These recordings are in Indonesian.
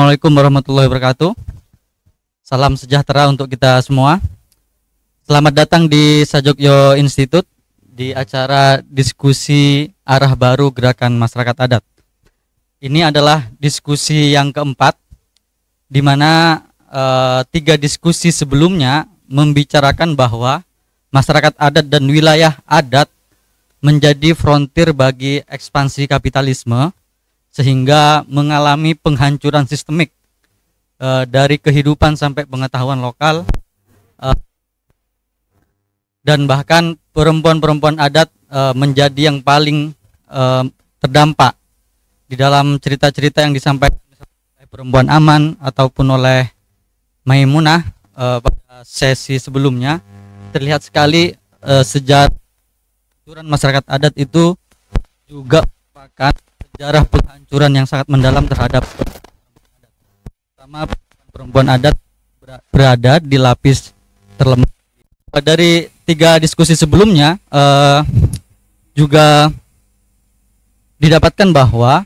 Assalamualaikum warahmatullahi wabarakatuh. Salam sejahtera untuk kita semua. Selamat datang di Sajokyo Institute di acara diskusi arah baru gerakan masyarakat adat. Ini adalah diskusi yang keempat, di mana 3 diskusi sebelumnya membicarakan bahwa masyarakat adat dan wilayah adat menjadi frontir bagi ekspansi kapitalisme, sehingga mengalami penghancuran sistemik dari kehidupan sampai pengetahuan lokal, dan bahkan perempuan-perempuan adat menjadi yang paling terdampak di dalam cerita-cerita yang disampaikan oleh Perempuan Aman ataupun oleh Maimunah pada sesi sebelumnya. Terlihat sekali sejarah masyarakat adat itu juga merupakan sejarah penghancuran yang sangat mendalam terhadap pertama perempuan adat berada di lapis terlemah. Dari 3 diskusi sebelumnya juga didapatkan bahwa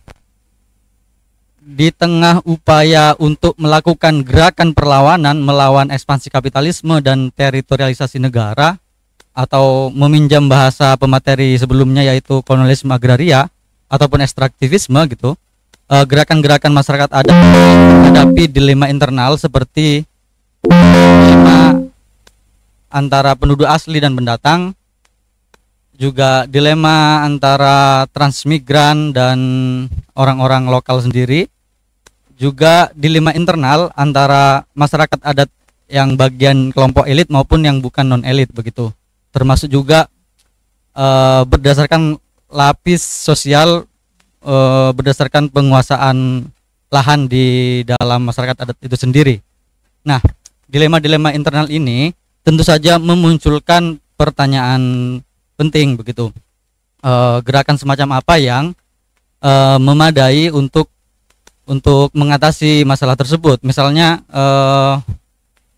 di tengah upaya untuk melakukan gerakan perlawanan melawan ekspansi kapitalisme dan teritorialisasi negara, atau meminjam bahasa pemateri sebelumnya yaitu kolonialisme agraria ataupun ekstraktivisme gitu, gerakan-gerakan masyarakat adat menghadapi dilema internal seperti dilema antara penduduk asli dan pendatang, juga dilema antara transmigran dan orang-orang lokal sendiri, juga dilema internal antara masyarakat adat yang bagian kelompok elit maupun yang bukan non elit begitu, termasuk juga berdasarkan lapis sosial, berdasarkan penguasaan lahan di dalam masyarakat adat itu sendiri. Nah, dilema-dilema internal ini tentu saja memunculkan pertanyaan penting begitu. Gerakan semacam apa yang memadai untuk mengatasi masalah tersebut? Misalnya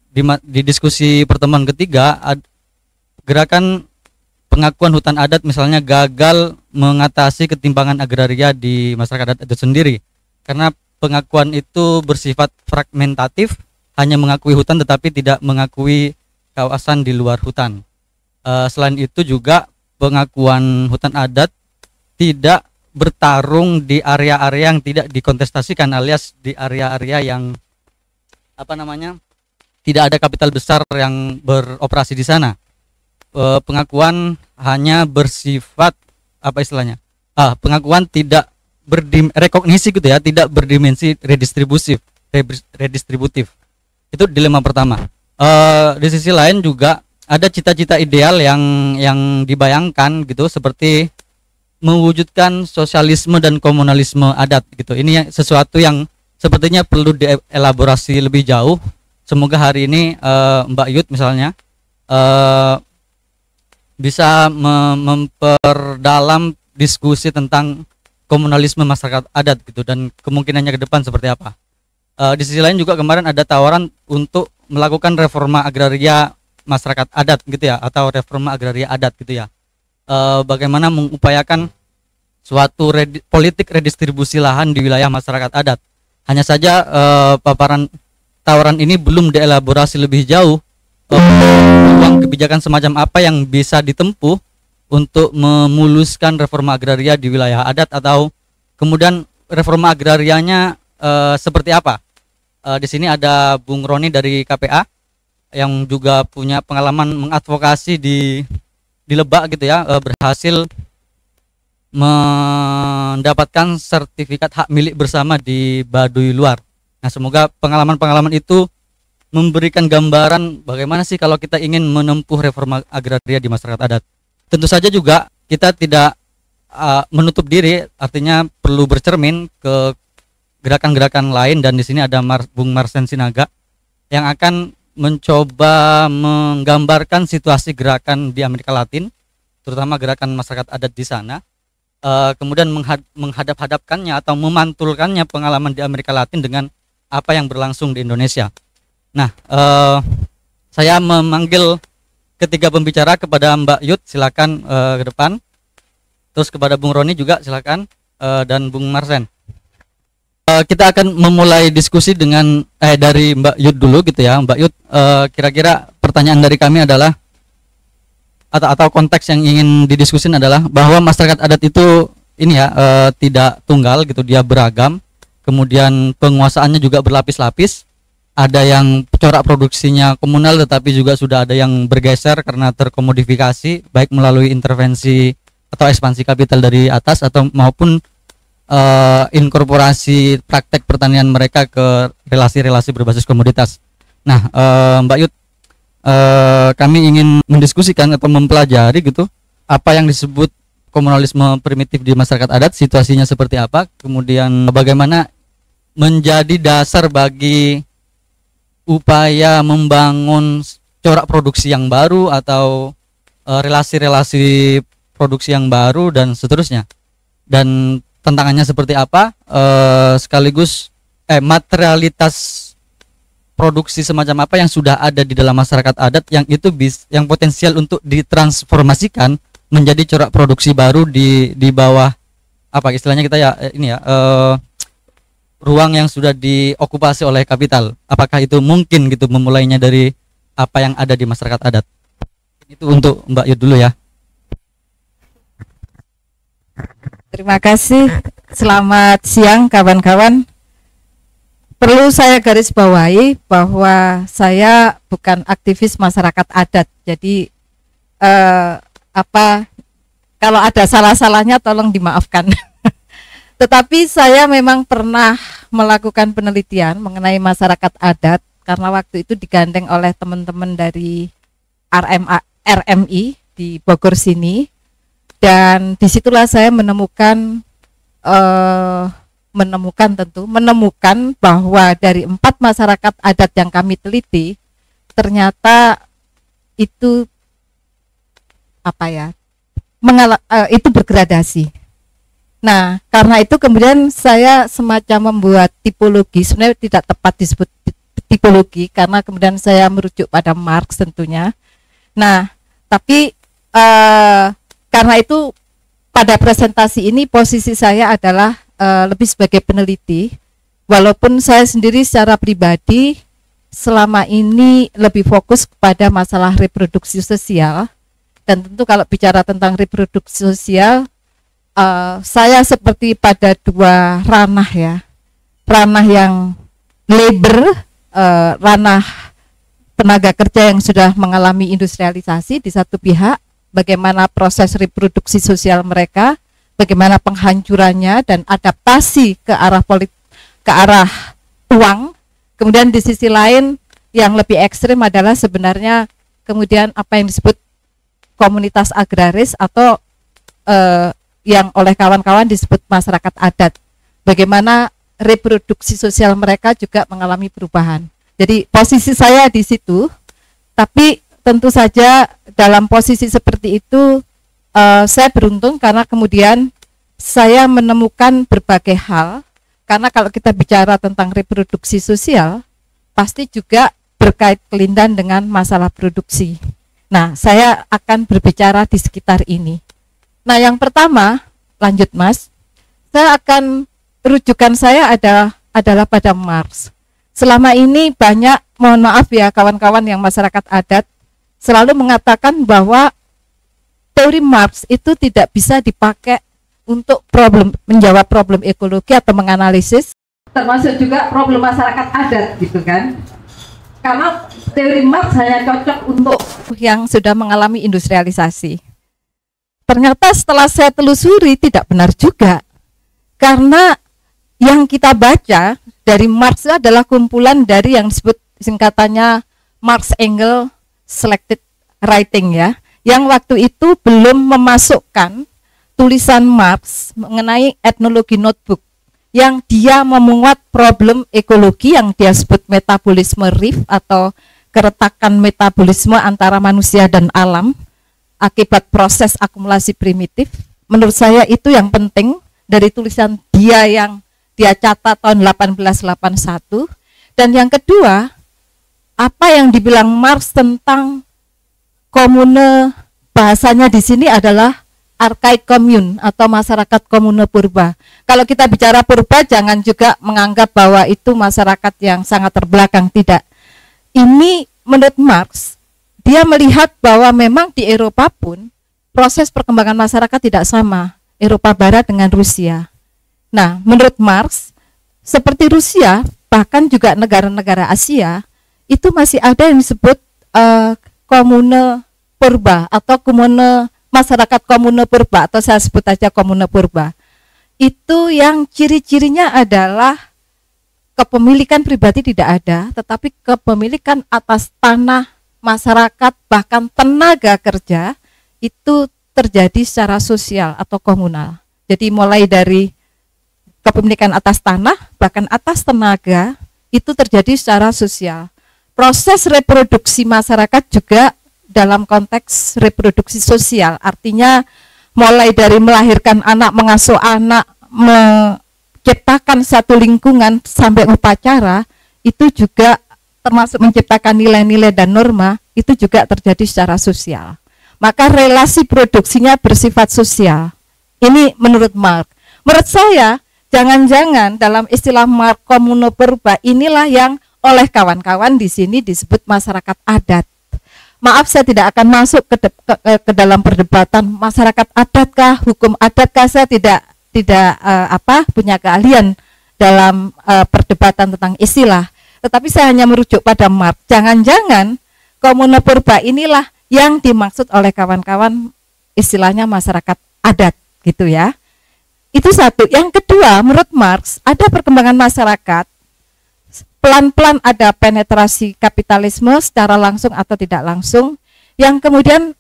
di diskusi pertemuan ketiga, gerakan pengakuan hutan adat misalnya gagal mengatasi ketimpangan agraria di masyarakat adat itu sendiri, karena pengakuan itu bersifat fragmentatif, hanya mengakui hutan tetapi tidak mengakui kawasan di luar hutan. Selain itu juga pengakuan hutan adat tidak bertarung di area-area yang tidak dikontestasikan, alias di area-area yang tidak ada kapital besar yang beroperasi di sana. Pengakuan hanya bersifat pengakuan tidak rekognisi gitu ya, tidak berdimensi redistributif. Itu dilema pertama. Di sisi lain juga ada cita-cita ideal yang dibayangkan gitu, seperti mewujudkan sosialisme dan komunalisme adat gitu. Ini sesuatu yang sepertinya perlu dielaborasi lebih jauh. Semoga hari ini Mbak Yud misalnya bisa memperdalam diskusi tentang komunalisme masyarakat adat gitu, dan kemungkinannya ke depan seperti apa. Di sisi lain juga kemarin ada tawaran untuk melakukan reforma agraria masyarakat adat gitu ya, atau reforma agraria adat gitu ya. Bagaimana mengupayakan suatu politik redistribusi lahan di wilayah masyarakat adat. Hanya saja paparan tawaran ini belum dielaborasi lebih jauh. Peluang kebijakan semacam apa yang bisa ditempuh untuk memuluskan reforma agraria di wilayah adat, atau kemudian reforma agrarianya seperti apa. Di sini ada Bung Roni dari KPA yang juga punya pengalaman mengadvokasi di Lebak gitu ya, berhasil mendapatkan sertifikat hak milik bersama di Baduy Luar. Nah, semoga pengalaman-pengalaman itu memberikan gambaran bagaimana sih kalau kita ingin menempuh reforma agraria di masyarakat adat. Tentu saja juga kita tidak menutup diri, artinya perlu bercermin ke gerakan-gerakan lain, dan di sini ada Bung Marsen Sinaga yang akan mencoba menggambarkan situasi gerakan di Amerika Latin, terutama gerakan masyarakat adat di sana, kemudian menghadap-hadapkannya atau memantulkannya pengalaman di Amerika Latin dengan apa yang berlangsung di Indonesia. Nah, saya memanggil ketiga pembicara, kepada Mbak Yud silakan ke depan, terus kepada Bung Roni juga silakan, dan Bung Marsen. Kita akan memulai diskusi dengan dari Mbak Yud dulu gitu ya. Mbak Yud, kira-kira pertanyaan dari kami adalah atau konteks yang ingin didiskusin adalah bahwa masyarakat adat itu ini ya tidak tunggal gitu, dia beragam. Kemudian penguasaannya juga berlapis-lapis. Ada yang corak produksinya komunal, tetapi juga sudah ada yang bergeser karena terkomodifikasi, baik melalui intervensi atau ekspansi kapital dari atas atau maupun inkorporasi praktek pertanian mereka ke relasi-relasi berbasis komoditas. Nah, Mbak Yud, kami ingin mendiskusikan atau mempelajari gitu apa yang disebut komunalisme primitif di masyarakat adat, situasinya seperti apa, kemudian bagaimana menjadi dasar bagi upaya membangun corak produksi yang baru atau relasi-relasi produksi yang baru dan seterusnya, dan tantangannya seperti apa, sekaligus materialitas produksi semacam apa yang sudah ada di dalam masyarakat adat yang itu yang potensial untuk ditransformasikan menjadi corak produksi baru di bawah apa istilahnya kita ya ini ya ruang yang sudah diokupasi oleh kapital. Apakah itu mungkin gitu memulainya dari apa yang ada di masyarakat adat? Itu untuk Mbak Yud dulu ya. Terima kasih. Selamat siang kawan-kawan. Perlu saya garis bawahi bahwa saya bukan aktivis masyarakat adat. Jadi kalau ada salah-salahnya tolong dimaafkan. Tetapi saya memang pernah melakukan penelitian mengenai masyarakat adat karena waktu itu digandeng oleh teman-teman dari RMI di Bogor sini, dan disitulah saya menemukan bahwa dari 4 masyarakat adat yang kami teliti ternyata itu itu bergradasi. Nah, karena itu kemudian saya semacam membuat tipologi, sebenarnya tidak tepat disebut tipologi karena kemudian saya merujuk pada Marx tentunya. Nah, tapi karena itu pada presentasi ini posisi saya adalah lebih sebagai peneliti, walaupun saya sendiri secara pribadi selama ini lebih fokus kepada masalah reproduksi sosial. Dan tentu kalau bicara tentang reproduksi sosial, saya seperti pada 2 ranah ya, ranah yang labor, ranah tenaga kerja yang sudah mengalami industrialisasi di satu pihak, bagaimana proses reproduksi sosial mereka, bagaimana penghancurannya dan adaptasi ke arah uang. Kemudian di sisi lain yang lebih ekstrim adalah sebenarnya kemudian apa yang disebut komunitas agraris atau yang oleh kawan-kawan disebut masyarakat adat. Bagaimana reproduksi sosial mereka juga mengalami perubahan. Jadi posisi saya di situ, tapi tentu saja dalam posisi seperti itu saya beruntung karena kemudian saya menemukan berbagai hal. Karena kalau kita bicara tentang reproduksi sosial, pasti juga berkait kelindan dengan masalah produksi. Nah, saya akan berbicara di sekitar ini. Nah, yang pertama, lanjut Mas, rujukan saya adalah pada Marx. Selama ini banyak, mohon maaf ya kawan-kawan yang masyarakat adat, selalu mengatakan bahwa teori Marx itu tidak bisa dipakai untuk menjawab problem ekologi atau menganalisis, termasuk juga problem masyarakat adat gitu kan. Karena teori Marx hanya cocok untuk yang sudah mengalami industrialisasi. Ternyata setelah saya telusuri tidak benar juga. Karena yang kita baca dari Marx adalah kumpulan dari yang disebut singkatannya Marx Engels Selected Writing ya, yang waktu itu belum memasukkan tulisan Marx mengenai etnologi notebook yang dia memuat problem ekologi yang dia sebut metabolisme rift atau keretakan metabolisme antara manusia dan alam akibat proses akumulasi primitif. Menurut saya itu yang penting dari tulisan dia yang dia catat tahun 1881. Dan yang kedua, apa yang dibilang Marx tentang komune, bahasanya di sini adalah arkaik commune atau masyarakat komune purba. Kalau kita bicara purba, jangan juga menganggap bahwa itu masyarakat yang sangat terbelakang, tidak. Ini menurut Marx, dia melihat bahwa memang di Eropa pun proses perkembangan masyarakat tidak sama, Eropa Barat dengan Rusia. Nah, menurut Marx, seperti Rusia, bahkan juga negara-negara Asia, itu masih ada yang disebut komune purba atau komune masyarakat komune purba, atau saya sebut aja komune purba. Itu yang ciri-cirinya adalah kepemilikan pribadi tidak ada, tetapi kepemilikan atas tanah masyarakat bahkan tenaga kerja itu terjadi secara sosial atau komunal. Jadi mulai dari kepemilikan atas tanah bahkan atas tenaga itu terjadi secara sosial. Proses reproduksi masyarakat juga dalam konteks reproduksi sosial, artinya mulai dari melahirkan anak, mengasuh anak, menciptakan satu lingkungan sampai upacara, itu juga termasuk menciptakan nilai-nilai dan norma, itu juga terjadi secara sosial. Maka relasi produksinya bersifat sosial. Ini menurut Marx. Menurut saya, jangan-jangan dalam istilah Marx komune purba inilah yang oleh kawan-kawan di sini disebut masyarakat adat. Maaf, saya tidak akan masuk ke dalam perdebatan masyarakat adatkah, hukum adatkah. Saya tidak punya keahlian dalam perdebatan tentang istilah. Tetapi saya hanya merujuk pada Marx. Jangan-jangan komune purba inilah yang dimaksud oleh kawan-kawan istilahnya masyarakat adat, gitu ya. Itu satu. Yang kedua, menurut Marx ada perkembangan masyarakat. Pelan-pelan ada penetrasi kapitalisme secara langsung atau tidak langsung, yang kemudian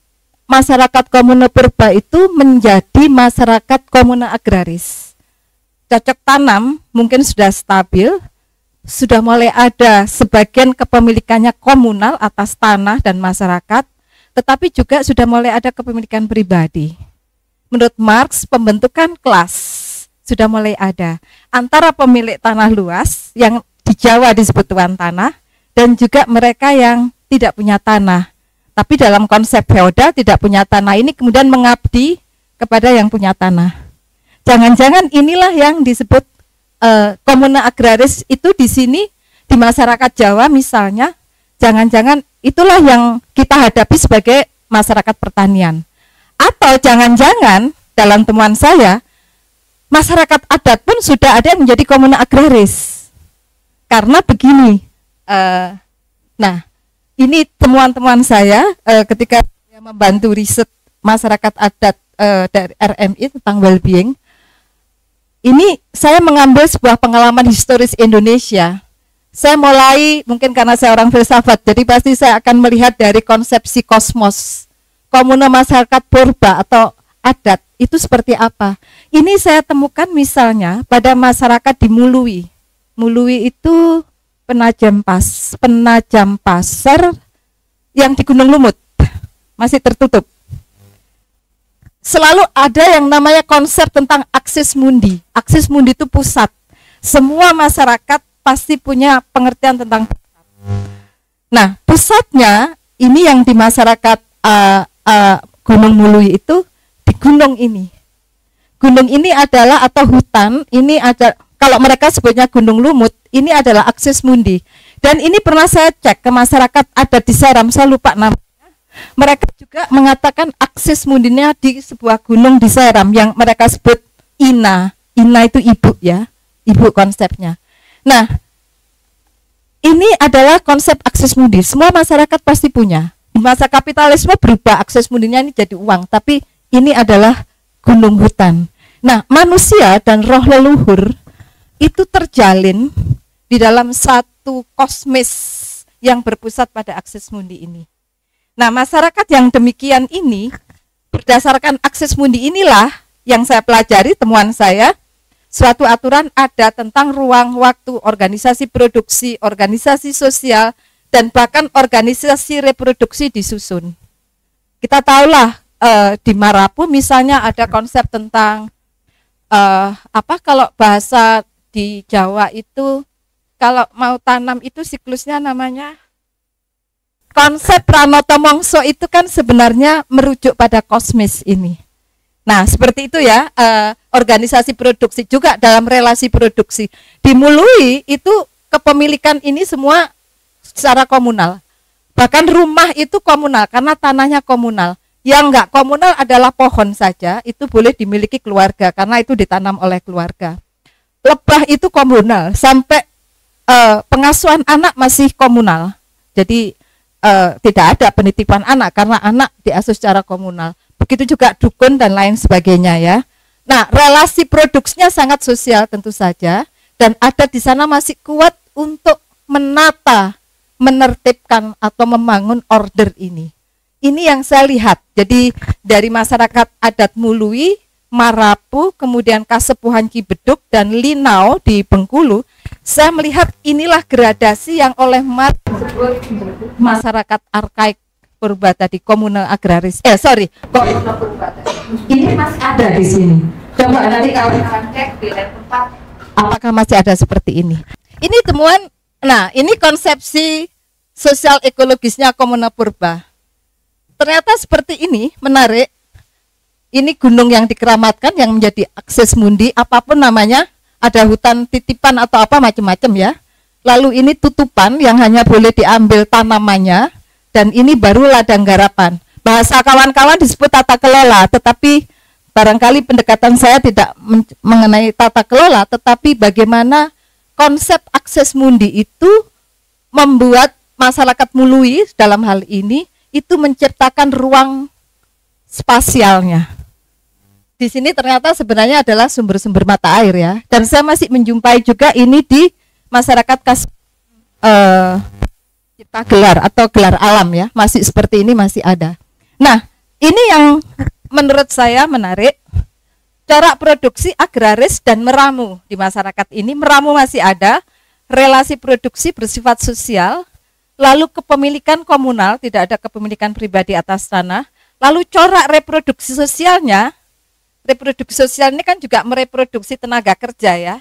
masyarakat komune purba itu menjadi masyarakat komune agraris. Cocok tanam mungkin sudah stabil, sudah mulai ada sebagian kepemilikannya komunal atas tanah dan masyarakat, tetapi juga sudah mulai ada kepemilikan pribadi. Menurut Marx, pembentukan kelas sudah mulai ada antara pemilik tanah luas yang di Jawa disebut tuan tanah, dan juga mereka yang tidak punya tanah. Tapi dalam konsep feodal tidak punya tanah ini kemudian mengabdi kepada yang punya tanah. Jangan-jangan inilah yang disebut komune agraris itu di sini di masyarakat Jawa misalnya, jangan-jangan itulah yang kita hadapi sebagai masyarakat pertanian. Atau jangan-jangan dalam temuan saya, masyarakat adat pun sudah ada yang menjadi komune agraris. Karena begini, nah ini temuan-temuan saya ketika saya membantu riset masyarakat adat dari RMI tentang well-being. Ini saya mengambil sebuah pengalaman historis Indonesia. Saya mulai, mungkin karena saya orang filsafat, jadi pasti saya akan melihat dari konsepsi kosmos. Komune masyarakat purba atau adat itu seperti apa. Ini saya temukan misalnya pada masyarakat di Mului. Mului itu penajam pasar yang di Gunung Lumut, masih tertutup. Selalu ada yang namanya konsep tentang aksis mundi. Aksis mundi itu pusat. Semua masyarakat pasti punya pengertian tentang pusat. Nah, pusatnya ini yang di masyarakat Gunung Mului itu di gunung ini. Gunung ini adalah atau hutan, ini ada. Kalau mereka sebutnya Gunung Lumut, ini adalah akses mundi. Dan ini pernah saya cek ke masyarakat adat di Seram, saya lupa namanya. Mereka juga mengatakan akses mundinya di sebuah gunung di Seram yang mereka sebut Ina. Ina itu ibu ya, ibu konsepnya. Nah, ini adalah konsep akses mundi. Semua masyarakat pasti punya. Di masa kapitalisme berubah akses mundinya ini jadi uang, tapi ini adalah gunung hutan. Nah, manusia dan roh leluhur itu terjalin di dalam satu kosmis yang berpusat pada akses mundi ini. Nah, masyarakat yang demikian ini, berdasarkan akses mundi inilah yang saya pelajari, temuan saya, suatu aturan ada tentang ruang, waktu, organisasi produksi, organisasi sosial, dan bahkan organisasi reproduksi disusun. Kita tahulah di Marapu misalnya ada konsep tentang kalau bahasa di Jawa itu kalau mau tanam itu siklusnya namanya konsep Pranoto Mongso itu kan sebenarnya merujuk pada kosmis ini. Nah, seperti itu ya, organisasi produksi juga dalam relasi produksi. Di Mului itu kepemilikan ini semua secara komunal. Bahkan rumah itu komunal karena tanahnya komunal. Yang enggak komunal adalah pohon saja, itu boleh dimiliki keluarga karena itu ditanam oleh keluarga. Lebah itu komunal, sampai pengasuhan anak masih komunal. Jadi tidak ada penitipan anak karena anak diasuh secara komunal. Begitu juga dukun dan lain sebagainya ya. Nah, relasi produksinya sangat sosial tentu saja, dan adat di sana masih kuat untuk menata, menertibkan atau membangun order ini. Ini yang saya lihat. Jadi dari masyarakat adat Mului, Marapu, kemudian Kasepuhan Cibeduk dan Linau di Bengkulu, saya melihat inilah gradasi yang oleh masyarakat arkaik purba tadi, komunal agraris. Komunal purba tadi. Ini masih ada di sini. Coba nanti kawan-kawan cek di tempat apakah masih ada seperti ini. Ini temuan. Nah, ini konsepsi sosial ekologisnya komunal purba. Ternyata seperti ini, menarik. Ini gunung yang dikeramatkan yang menjadi akses mundi, apapun namanya, ada hutan titipan atau apa macam-macam ya. Lalu ini tutupan yang hanya boleh diambil tanamannya, dan ini baru ladang garapan. Bahasa kawan-kawan disebut tata kelola, tetapi barangkali pendekatan saya tidak mengenai tata kelola, tetapi bagaimana konsep akses mundi itu membuat masyarakat Mului dalam hal ini itu menciptakan ruang spasialnya. Di sini ternyata sebenarnya adalah sumber-sumber mata air ya, dan saya masih menjumpai juga ini di masyarakat Cipta Gelar atau gelar alam ya, masih seperti ini masih ada. Nah, ini yang menurut saya menarik, corak produksi agraris dan meramu di masyarakat ini. Meramu masih ada, relasi produksi bersifat sosial, lalu kepemilikan komunal, tidak ada kepemilikan pribadi atas tanah, lalu corak reproduksi sosialnya. Reproduksi sosial ini kan juga mereproduksi tenaga kerja ya,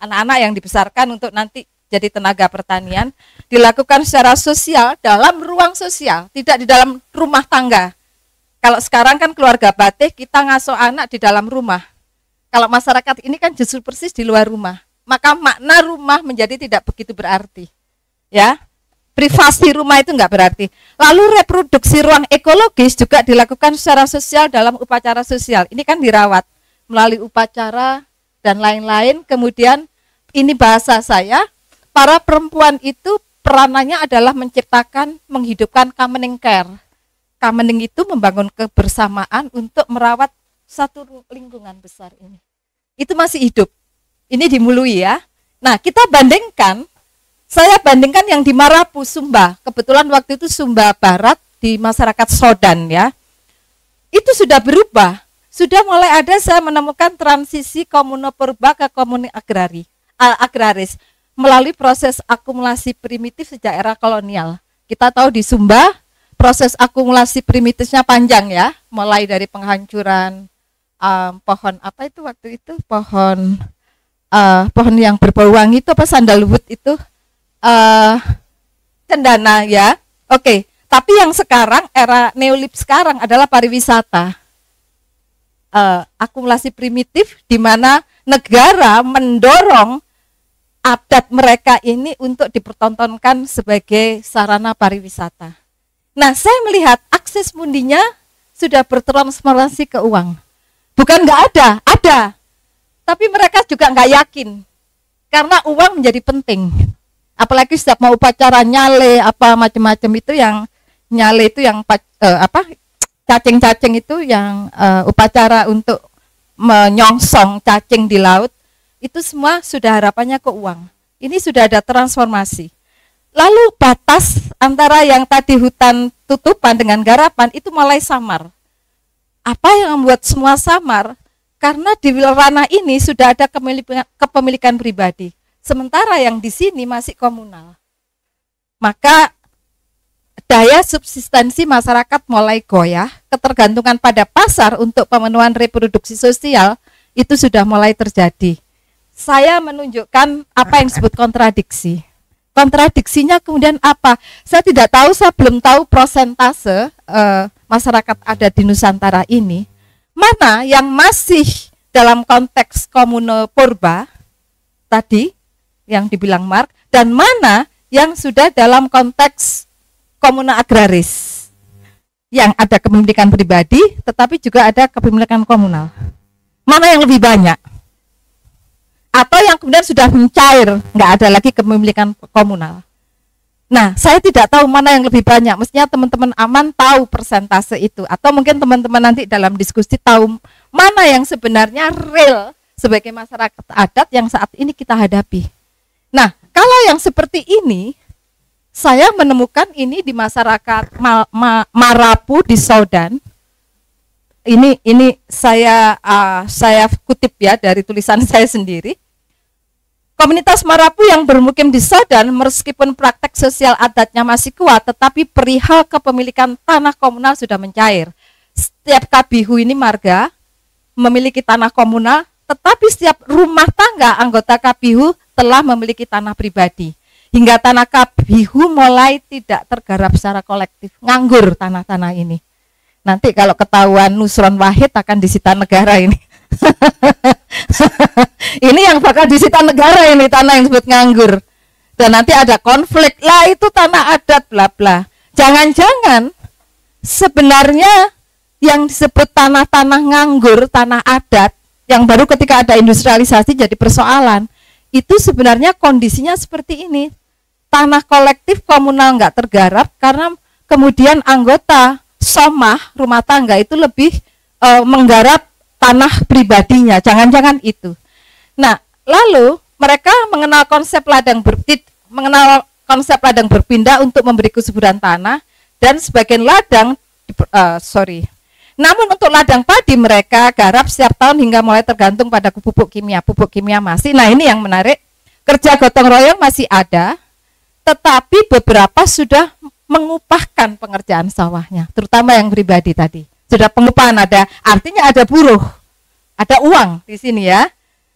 anak-anak yang dibesarkan untuk nanti jadi tenaga pertanian, dilakukan secara sosial dalam ruang sosial, tidak di dalam rumah tangga. Kalau sekarang kan keluarga batik, kita ngasuh anak di dalam rumah. Kalau masyarakat ini kan justru persis di luar rumah. Maka makna rumah menjadi tidak begitu berarti. Ya, privasi rumah itu enggak berarti. Lalu reproduksi ruang ekologis juga dilakukan secara sosial dalam upacara sosial. Ini kan dirawat melalui upacara dan lain-lain. Kemudian ini bahasa saya, para perempuan itu peranannya adalah menciptakan, menghidupkan kamening care. Kamening itu membangun kebersamaan untuk merawat satu lingkungan besar ini. Itu masih hidup. Ini di Mului ya. Nah, kita bandingkan, saya bandingkan yang di Marapu, Sumba. Kebetulan waktu itu Sumba Barat di masyarakat Sodan ya. Itu sudah berubah. Sudah mulai ada saya menemukan transisi komuno purba ke komuno agraris melalui proses akumulasi primitif sejak era kolonial. Kita tahu di Sumba proses akumulasi primitifnya panjang ya, mulai dari penghancuran pohon apa itu waktu itu, pohon yang berbau wangi itu apa, sandalwood itu, cendana ya. Oke, tapi yang sekarang era neolib sekarang adalah pariwisata. Akumulasi primitif di mana negara mendorong adat mereka ini untuk dipertontonkan sebagai sarana pariwisata. Nah, saya melihat akses mundinya sudah bertransformasi ke uang. Bukan nggak ada, ada. Tapi mereka juga nggak yakin. Karena uang menjadi penting. Apalagi setiap mau upacara nyale, apa macam-macam itu yang nyale itu yang cacing-cacing itu yang upacara untuk menyongsong cacing di laut. Itu semua sudah harapannya ke uang. Ini sudah ada transformasi. Lalu batas antara yang tadi hutan tutupan dengan garapan itu mulai samar. Apa yang membuat semua samar? Karena di ranah ini sudah ada kepemilikan pribadi. Sementara yang di sini masih komunal. Maka daya subsistensi masyarakat mulai goyah, ketergantungan pada pasar untuk pemenuhan reproduksi sosial itu sudah mulai terjadi. Saya menunjukkan apa yang disebut kontradiksi. Kontradiksinya kemudian apa? Saya tidak tahu, saya belum tahu prosentase masyarakat adat di Nusantara ini. mana yang masih dalam konteks komune purba tadi yang dibilang Mark, dan mana yang sudah dalam konteks komune agraris yang ada kepemilikan pribadi tetapi juga ada kepemilikan komunal. Mana yang lebih banyak? Atau yang kemudian sudah mencair, nggak ada lagi kepemilikan komunal. Nah, saya tidak tahu mana yang lebih banyak. Mestinya teman-teman aman tahu persentase itu. Atau mungkin teman-teman nanti dalam diskusi tahu mana yang sebenarnya real sebagai masyarakat adat yang saat ini kita hadapi. Nah, kalau yang seperti ini, saya menemukan ini di masyarakat Marapu di Soudan. Ini saya kutip ya dari tulisan saya sendiri. Komunitas Marapu yang bermukim di Soudan, meskipun praktek sosial adatnya masih kuat, tetapi perihal kepemilikan tanah komunal sudah mencair. Setiap kabihu ini marga memiliki tanah komunal, tetapi setiap rumah tangga anggota kabihu telah memiliki tanah pribadi. Hingga tanah kabihu mulai tidak tergarap secara kolektif, nganggur tanah-tanah ini. Nanti kalau ketahuan Nusron Wahid akan disita negara ini. Ini yang bakal disita negara ini, tanah yang disebut nganggur. Dan nanti ada konflik, lah itu tanah adat bla bla. Jangan-jangan sebenarnya yang disebut tanah-tanah nganggur, tanah adat, yang baru ketika ada industrialisasi jadi persoalan, itu sebenarnya kondisinya seperti ini. Tanah kolektif komunal nggak tergarap karena kemudian anggota somah rumah tangga itu lebih menggarap tanah pribadinya, jangan-jangan itu. Nah, lalu mereka mengenal konsep ladang berpindah untuk memberi kesuburan tanah, dan sebagian ladang namun untuk ladang padi mereka garap setiap tahun hingga mulai tergantung pada pupuk kimia masih. Nah, ini yang menarik, kerja gotong royong masih ada, tetapi beberapa sudah mengupahkan pengerjaan sawahnya, terutama yang pribadi tadi. Sudah pengupahan ada, artinya ada buruh, ada uang di sini ya.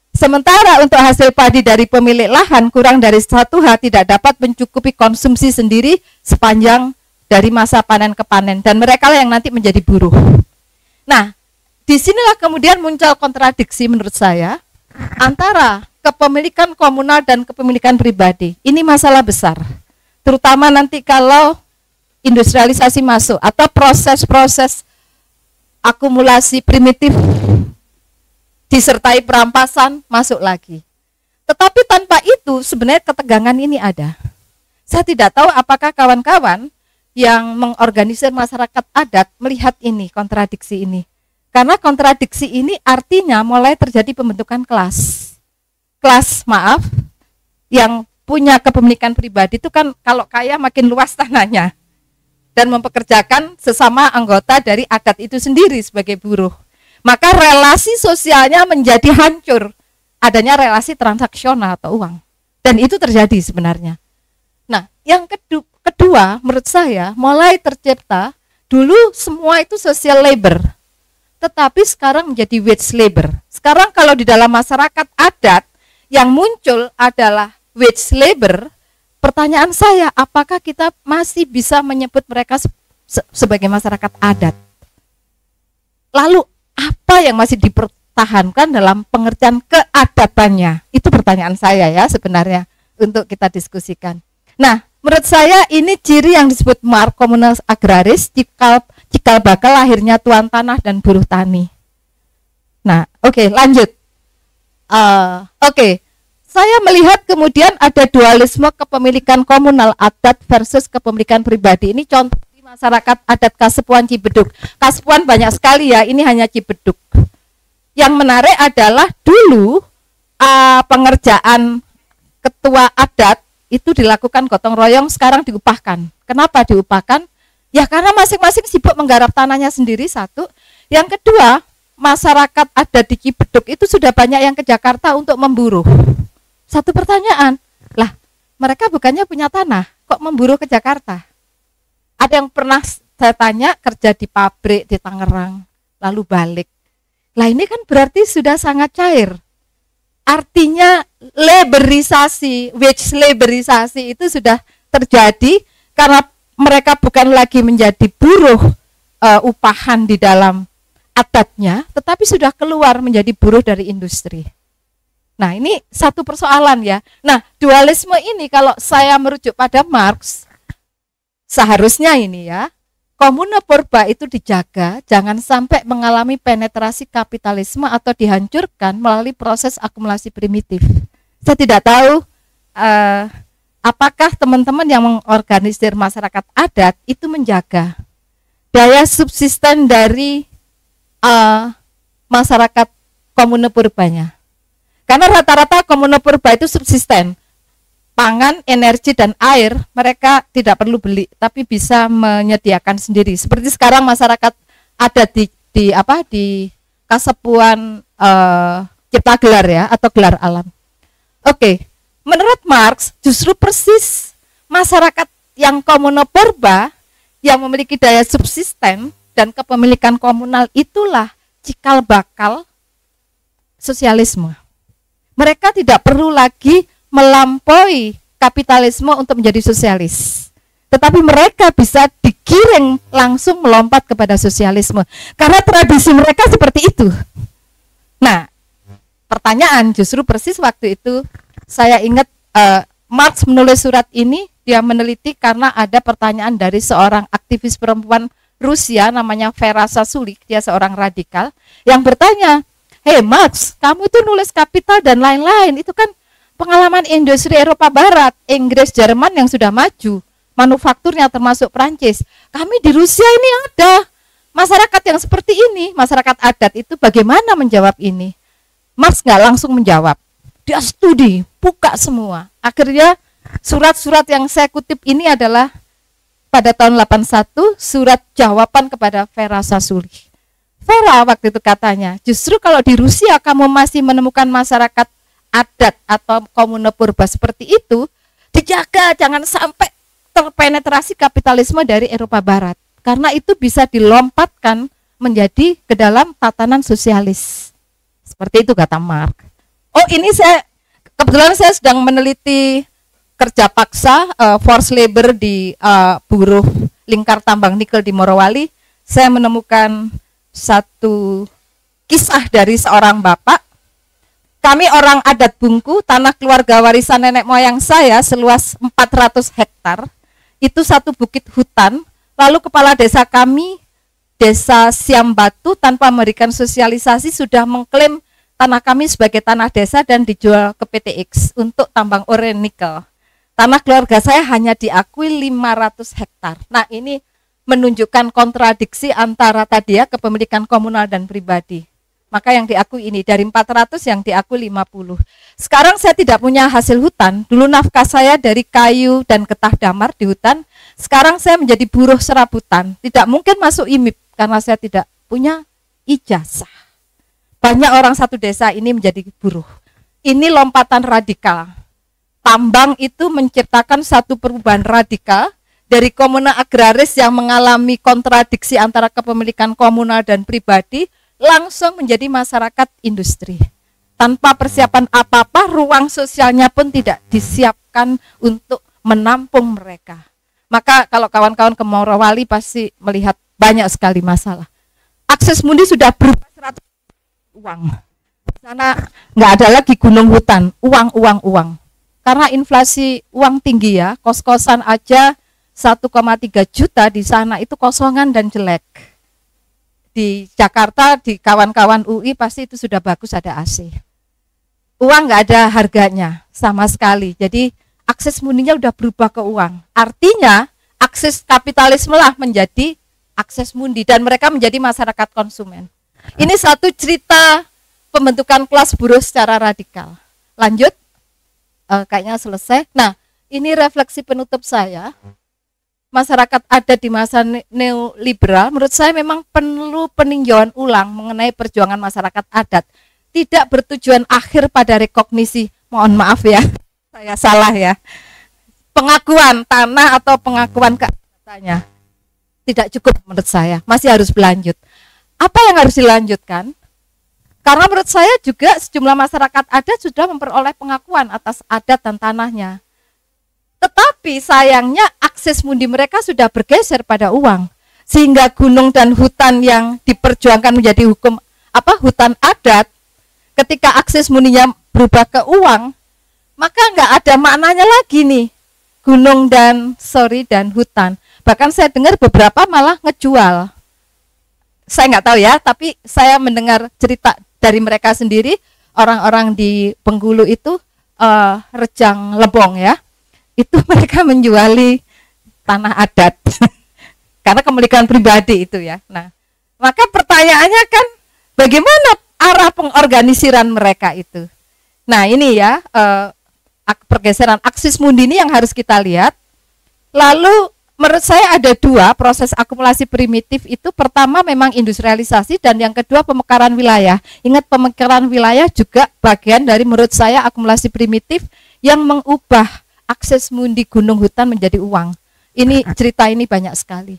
Sementara untuk hasil padi dari pemilik lahan kurang dari 1 ha tidak dapat mencukupi konsumsi sendiri sepanjang dari masa panen ke panen, dan mereka lah yang nanti menjadi buruh. Nah, disinilah kemudian muncul kontradiksi menurut saya antara kepemilikan komunal dan kepemilikan pribadi. Ini masalah besar, terutama nanti kalau industrialisasi masuk atau proses-proses akumulasi primitif disertai perampasan masuk lagi. Tetapi tanpa itu sebenarnya ketegangan ini ada. Saya tidak tahu apakah kawan-kawan yang mengorganisir masyarakat adat melihat ini, kontradiksi ini. Karena kontradiksi ini artinya mulai terjadi pembentukan kelas yang punya kepemilikan pribadi itu kan kalau kaya makin luas tanahnya dan mempekerjakan sesama anggota dari adat itu sendiri sebagai buruh. Maka relasi sosialnya menjadi hancur, adanya relasi transaksional atau uang, dan itu terjadi sebenarnya. Nah, yang kedua menurut saya mulai tercipta, dulu semua itu social labor, tetapi sekarang menjadi wage labor. Sekarang kalau di dalam masyarakat adat yang muncul adalah wage labor, pertanyaan saya, apakah kita masih bisa menyebut mereka sebagai masyarakat adat? Lalu apa yang masih dipertahankan dalam pengertian keadatannya? Itu pertanyaan saya ya sebenarnya untuk kita diskusikan. Nah, menurut saya ini ciri yang disebut mark komunal agraris, cikal bakal lahirnya tuan tanah dan buruh tani. Nah, oke, lanjut. Saya melihat kemudian ada dualisme kepemilikan komunal adat versus kepemilikan pribadi. Ini contoh di masyarakat adat Kasepuan Cibeduk. Kasepuan banyak sekali ya, ini hanya Cibeduk. Yang menarik adalah dulu pengerjaan ketua adat itu dilakukan gotong royong, sekarang diupahkan. Kenapa diupahkan? Ya karena masing-masing sibuk menggarap tanahnya sendiri, satu. Yang kedua, masyarakat adat di Cibeduk itu sudah banyak yang ke Jakarta untuk memburu. Satu pertanyaan, lah mereka bukannya punya tanah, kok memburu ke Jakarta? Ada yang pernah saya tanya kerja di pabrik di Tangerang, lalu balik. Lah ini kan berarti sudah sangat cair. Artinya laborisasi, wage laborisasi itu sudah terjadi karena mereka bukan lagi menjadi buruh upahan di dalam adatnya, tetapi sudah keluar menjadi buruh dari industri. Nah, ini satu persoalan ya. Nah, dualisme ini kalau saya merujuk pada Marx, seharusnya ini ya, komune purba itu dijaga, jangan sampai mengalami penetrasi kapitalisme atau dihancurkan melalui proses akumulasi primitif. Saya tidak tahu apakah teman-teman yang mengorganisir masyarakat adat itu menjaga daya subsisten dari masyarakat komune purbanya. Karena rata-rata komune purba itu subsisten. Pangan, energi, dan air mereka tidak perlu beli, tapi bisa menyediakan sendiri. Seperti sekarang masyarakat ada di Kasepuan Cipta Gelar ya, atau Gelar Alam. Oke, menurut Marx justru persis masyarakat yang komune purba yang memiliki daya subsisten dan kepemilikan komunal itulah cikal bakal sosialisme. Mereka tidak perlu lagi melampaui kapitalisme untuk menjadi sosialis. Tetapi mereka bisa digiring langsung melompat kepada sosialisme. Karena tradisi mereka seperti itu. Nah, pertanyaan justru persis waktu itu saya ingat Marx menulis surat ini, dia meneliti karena ada pertanyaan dari seorang aktivis perempuan Rusia namanya Vera Sasulik, dia seorang radikal, yang bertanya, "Hei Marx, kamu itu nulis Kapital dan lain-lain, itu kan pengalaman industri Eropa Barat, Inggris, Jerman yang sudah maju, manufakturnya termasuk Prancis. Kami di Rusia ini ada masyarakat yang seperti ini, masyarakat adat itu bagaimana menjawab ini?" Marx nggak langsung menjawab, dia studi, buka semua. Akhirnya surat-surat yang saya kutip ini adalah pada tahun 81 surat jawaban kepada Vera Sasulik. Vera waktu itu katanya, justru kalau di Rusia kamu masih menemukan masyarakat adat atau komune purba seperti itu, dijaga jangan sampai terpenetrasi kapitalisme dari Eropa Barat. Karena itu bisa dilompatkan menjadi ke dalam tatanan sosialis. Seperti itu kata Marx. Oh, ini kebetulan saya sedang meneliti kerja paksa forced labor di buruh lingkar tambang nikel di Morowali. Saya menemukan satu kisah dari seorang bapak. Kami orang adat Bungku, tanah keluarga warisan nenek moyang saya seluas 400 hektar. Itu satu bukit hutan. Lalu kepala desa kami, Desa Siambatu, tanpa memberikan sosialisasi sudah mengklaim tanah kami sebagai tanah desa dan dijual ke PTX untuk tambang ore nikel. Tanah keluarga saya hanya diakui 500 hektar. Nah, ini menunjukkan kontradiksi antara tadi ya kepemilikan komunal dan pribadi. Maka yang diakui ini dari 400 yang diakui 50. Sekarang saya tidak punya hasil hutan. Dulu nafkah saya dari kayu dan getah damar di hutan. Sekarang saya menjadi buruh serabutan. Tidak mungkin masuk IMIP karena saya tidak punya ijazah. Banyak orang satu desa ini menjadi buruh. Ini lompatan radikal. Tambang itu menciptakan satu perubahan radikal dari komuna agraris yang mengalami kontradiksi antara kepemilikan komunal dan pribadi langsung menjadi masyarakat industri. Tanpa persiapan apa-apa, ruang sosialnya pun tidak disiapkan untuk menampung mereka. Maka kalau kawan-kawan ke Morowali pasti melihat banyak sekali masalah. Akses mundi sudah berubah 100 uang. Di sana nggak ada lagi gunung hutan, uang. Karena inflasi uang tinggi ya, kos-kosan aja 1,3 juta di sana itu kosongan dan jelek. Di Jakarta, di kawan-kawan UI pasti itu sudah bagus ada AC. Uang nggak ada harganya sama sekali. Jadi akses mundinya udah berubah ke uang. Artinya akses kapitalisme lah menjadi akses mundi dan mereka menjadi masyarakat konsumen. Ini satu cerita pembentukan kelas buruh secara radikal. Lanjut, kayaknya selesai. Nah, ini refleksi penutup saya. Masyarakat adat di masa neoliberal menurut saya memang perlu peninjauan ulang mengenai perjuangan masyarakat adat. Tidak bertujuan akhir pada rekognisi, mohon maaf ya, saya salah ya, pengakuan tanah atau pengakuan keadatannya tidak cukup menurut saya, masih harus berlanjut. Apa yang harus dilanjutkan? Karena menurut saya juga sejumlah masyarakat adat sudah memperoleh pengakuan atas adat dan tanahnya. Tetapi sayangnya akses mundi mereka sudah bergeser pada uang. sehingga gunung dan hutan yang diperjuangkan menjadi hutan adat, ketika akses muninya berubah ke uang, maka nggak ada maknanya lagi nih gunung dan hutan. Bahkan saya dengar beberapa malah ngejual. Saya nggak tahu ya, tapi saya mendengar cerita dari mereka sendiri, orang-orang di Bengkulu itu Rejang Lebong ya, itu mereka menjuali tanah adat karena kemilikan pribadi itu ya. Nah, maka pertanyaannya kan bagaimana arah pengorganisiran mereka itu. Nah ini ya pergeseran aksis mundi ini yang harus kita lihat. Lalu menurut saya ada dua proses akumulasi primitif itu. Pertama memang industrialisasi dan yang kedua pemekaran wilayah. Ingat, pemekaran wilayah juga bagian dari menurut saya akumulasi primitif yang mengubah akses mundi gunung hutan menjadi uang. Ini cerita ini banyak sekali.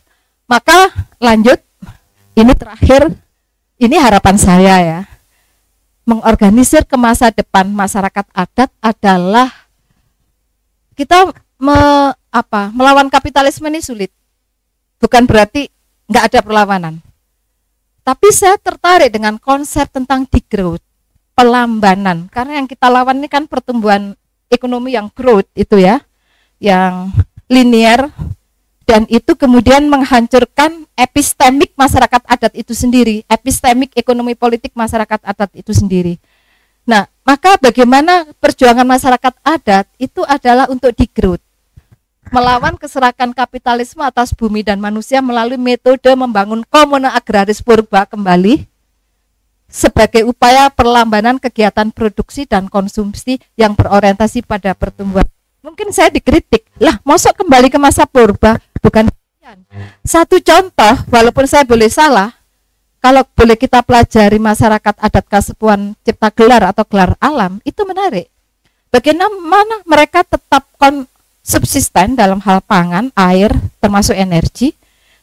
Maka lanjut, ini terakhir, ini harapan saya ya. Mengorganisir ke masa depan masyarakat adat adalah kita melawan kapitalisme ini sulit. Bukan berarti nggak ada perlawanan. Tapi saya tertarik dengan konsep tentang degrowth, pelambanan. Karena yang kita lawan ini kan pertumbuhan ekonomi yang growth itu ya, yang linear, dan itu kemudian menghancurkan epistemik masyarakat adat itu sendiri, epistemik ekonomi politik masyarakat adat itu sendiri. Nah, maka bagaimana perjuangan masyarakat adat itu adalah untuk degrowth, melawan keserakan kapitalisme atas bumi dan manusia melalui metode membangun komune agraris purba kembali sebagai upaya perlambanan kegiatan produksi dan konsumsi yang berorientasi pada pertumbuhan. Mungkin saya dikritik, lah mosok kembali ke masa purba, bukan. Satu contoh, walaupun saya boleh salah, kalau boleh kita pelajari masyarakat adat Kasepuhan Cipta Gelar atau Gelar Alam, itu menarik. Bagaimana mereka tetap subsisten dalam hal pangan, air, termasuk energi,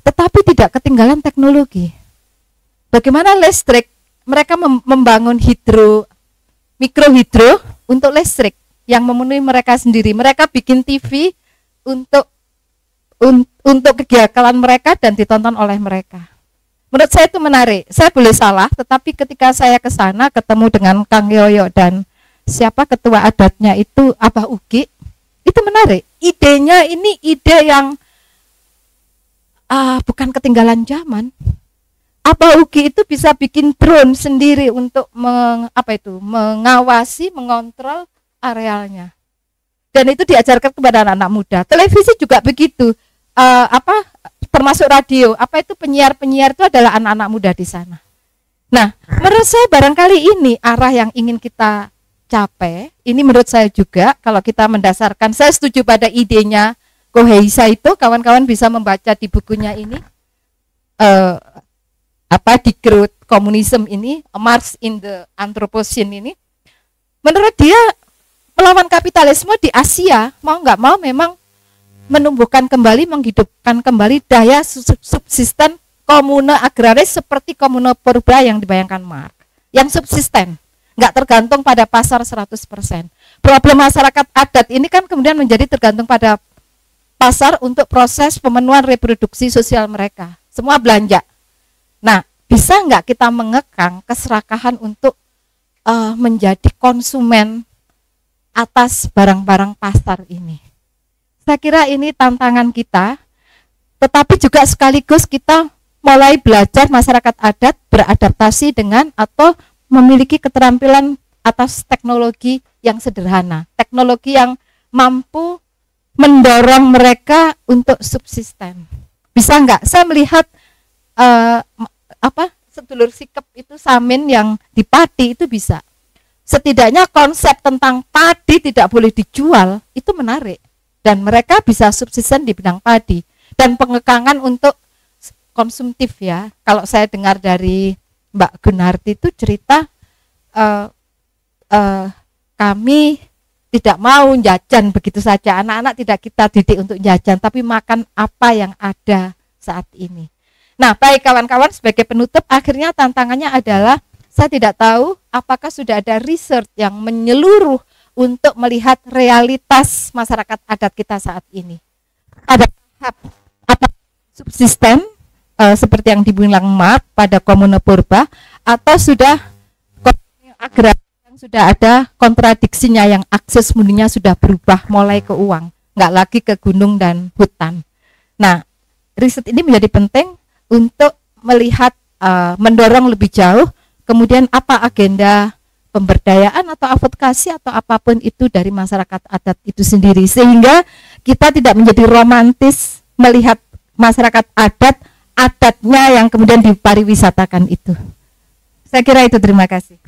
tetapi tidak ketinggalan teknologi. Bagaimana listrik, mereka membangun mikrohidro untuk listrik yang memenuhi mereka sendiri. Mereka bikin TV untuk kegiatan mereka dan ditonton oleh mereka. Menurut saya itu menarik. Saya boleh salah, tetapi ketika saya ke sana ketemu dengan Kang Yoyo dan siapa ketua adatnya itu Abah Ugi, itu menarik. Idenya ini ide yang bukan ketinggalan zaman. Abah Ugi itu bisa bikin drone sendiri untuk mengawasi, mengontrol arealnya. Dan itu diajarkan kepada anak-anak muda. Televisi juga begitu. Termasuk radio. Apa itu penyiar-penyiar itu adalah anak-anak muda di sana. Nah, menurut saya barangkali ini arah yang ingin kita capai. Ini menurut saya juga kalau kita mendasarkan, saya setuju pada idenya Koheisa itu, kawan-kawan bisa membaca di bukunya ini. Di Growth Communism ini, Marx in the Anthropocene ini, menurut dia melawan kapitalisme di Asia mau nggak mau memang menumbuhkan kembali, menghidupkan kembali daya subsisten komune agraris seperti komune purba yang dibayangkan Marx, yang subsisten, nggak tergantung pada pasar 100%. Problem masyarakat adat ini kan kemudian menjadi tergantung pada pasar untuk proses pemenuhan reproduksi sosial mereka, semua belanja. Nah, bisa nggak kita mengekang keserakahan untuk menjadi konsumen atas barang-barang pasar ini? Saya kira ini tantangan kita, tetapi juga sekaligus kita mulai belajar masyarakat adat beradaptasi dengan atau memiliki keterampilan atas teknologi yang sederhana, teknologi yang mampu mendorong mereka untuk subsisten. Bisa nggak? Saya melihat sedulur sikep itu Samin yang di Pati itu bisa. Setidaknya konsep tentang padi tidak boleh dijual itu menarik, dan mereka bisa subsisten di bidang padi dan pengekangan untuk konsumtif ya. Kalau saya dengar dari Mbak Gunarti itu cerita kami tidak mau jajan begitu saja, anak-anak tidak kita didik untuk jajan, tapi makan apa yang ada saat ini. Nah, baik kawan-kawan, sebagai penutup, akhirnya tantangannya adalah saya tidak tahu apakah sudah ada research yang menyeluruh untuk melihat realitas masyarakat adat kita saat ini. Ada tahap apa subsisten, seperti yang dibilang Mark pada Komune Purba, atau sudah agraria yang sudah ada kontradiksinya, yang akses murninya sudah berubah mulai ke uang, nggak lagi ke gunung dan hutan. Nah, riset ini menjadi penting untuk melihat, mendorong lebih jauh, kemudian apa agenda pemberdayaan atau advokasi atau apapun itu dari masyarakat adat itu sendiri, sehingga kita tidak menjadi romantis melihat masyarakat adatnya yang kemudian dipariwisatakan itu. Saya kira itu, terima kasih.